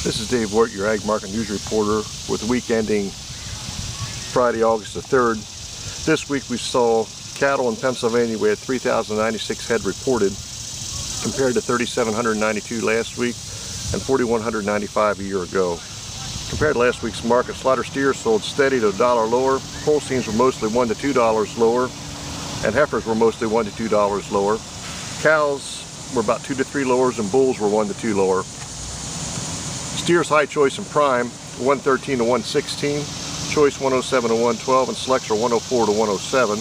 This is Dave Wirt, your Ag Market News Reporter, with the week ending Friday, August the 3rd. This week we saw cattle in Pennsylvania. We had 3,096 head reported, compared to 3,792 last week and 4,195 a year ago. Compared to last week's market, slaughter steers sold steady to $1 lower. Holsteins were mostly $1 to $2 lower, and heifers were mostly $1 to $2 lower. Cows were about 2 to 3 lowers, and bulls were 1 to 2 lower. Steers high choice and prime 113 to 116, choice 107 to 112, and selects are 104 to 107.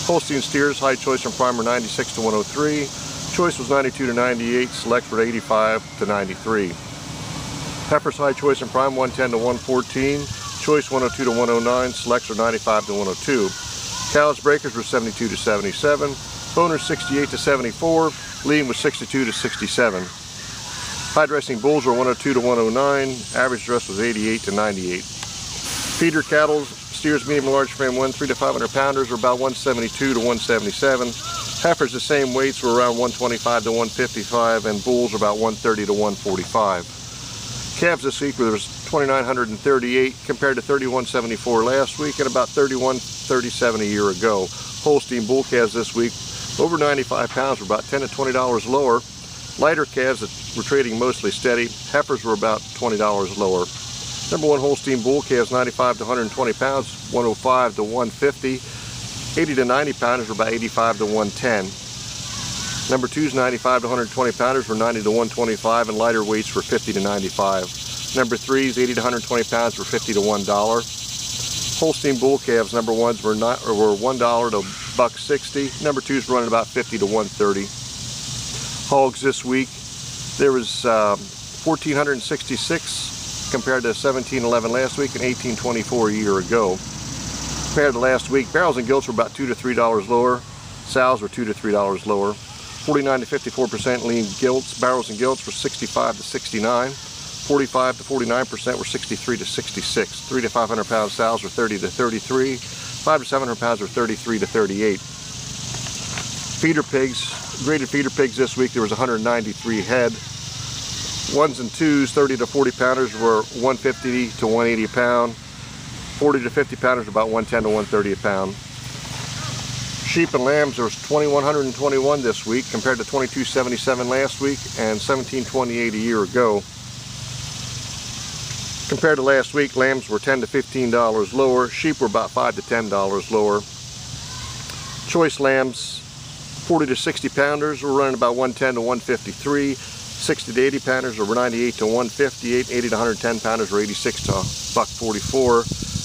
Holstein steers high choice and prime are 96 to 103, choice was 92 to 98, selects were 85 to 93. Heifers high choice and prime 110 to 114, choice 102 to 109, selects are 95 to 102. Cows breakers were 72 to 77, boners 68 to 74, lean was 62 to 67. High dressing bulls were 102 to 109, average dress was 88 to 98. Feeder cattle, steers, medium and large frame 1, 3 to 500 pounders were about 172 to 177. Heifers the same weights were around 125 to 155, and bulls were about 130 to 145. Calves this week there was 2,938 compared to 3,174 last week and about 3,137 a year ago. Holstein bull calves this week over 95 pounds were about $10 to $20 lower. Lighter calves that were trading mostly steady. Heifers were about $20 lower. Number 1 Holstein bull calves 95 to 120 pounds, 105 to 150. 80 to 90 pounders were about 85 to 110. Number 2's 95 to 120 pounders were 90 to 125, and lighter weights were 50 to 95. Number 3's 80 to 120 pounds were 50 to $1. Holstein bull calves number 1's were $1 to $1.60. Number 2's running about 50 to 130. Hogs this week, there was 1,466 compared to 1,711 last week and 1,824 a year ago. Compared to last week, barrels and gilts were about $2 to $3 lower. Sows were $2 to $3 lower. 49 to 54% lean gilts. Barrels and gilts were 65 to 69. 45 to 49% were 63 to 66. 3 to 500 pound sows were 30 to 33. 5 to 700 pounds were 33 to 38. Feeder pigs, graded feeder pigs this week, there was 193 head. 1s and 2s, 30 to 40 pounders were 150 to 180 a pound. 40 to 50 pounders were about 110 to 130 a pound. Sheep and lambs, there was 2,121 this week compared to 2,277 last week and 1,728 a year ago. Compared to last week, lambs were $10 to $15 lower. Sheep were about $5 to $10 lower. Choice lambs, 40 to 60 pounders were running about 110 to 153. 60 to 80 pounders were 98 to 158. 80 to 110 pounders were 86 to $144.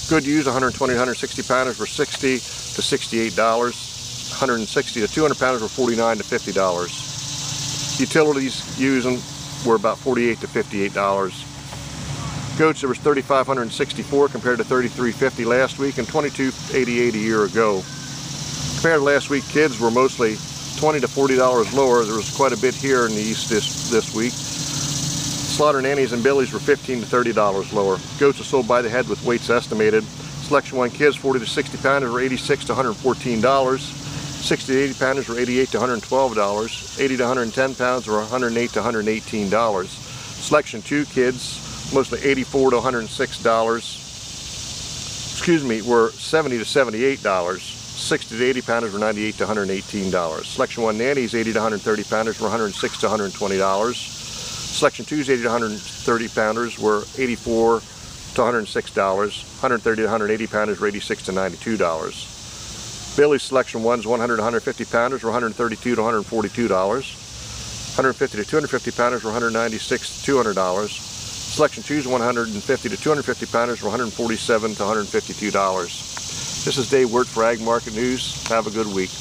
Good use, 120 to 160 pounders were 60 to $68. 160 to 200 pounders were 49 to $50. Utilities using were about 48 to $58. Goats, there was 3,564 compared to 3,350 last week and 2,288 a year ago. Compared to last week, kids were mostly $20 to $40 lower. There was quite a bit here in the east this week. Slaughter nannies and billies were $15 to $30 lower. Goats are sold by the head with weights estimated. Selection 1 kids 40 to 60 pounders were $86 to $114. 60 to 80 pounders were $88 to $112. 80 to 110 pounds were $108 to $118. Selection 2 kids, mostly $84 to $106. Were $70 to $78. 60 to 80 pounders were $98 to $118. Selection 1 nannies 80 to 130 pounders were $106 to $120. Selection 2's 80 to 130 pounders were $84 to $106. 130 to 180 pounders were $86 to $92. Billy Selection 1's 100 to 150 pounders were $132 to $142. 150 to 250 pounders were $196 to $200. Selection 2's 150 to 250 pounders were $147 to $152. This is Dave Wirt for Ag Market News. Have a good week.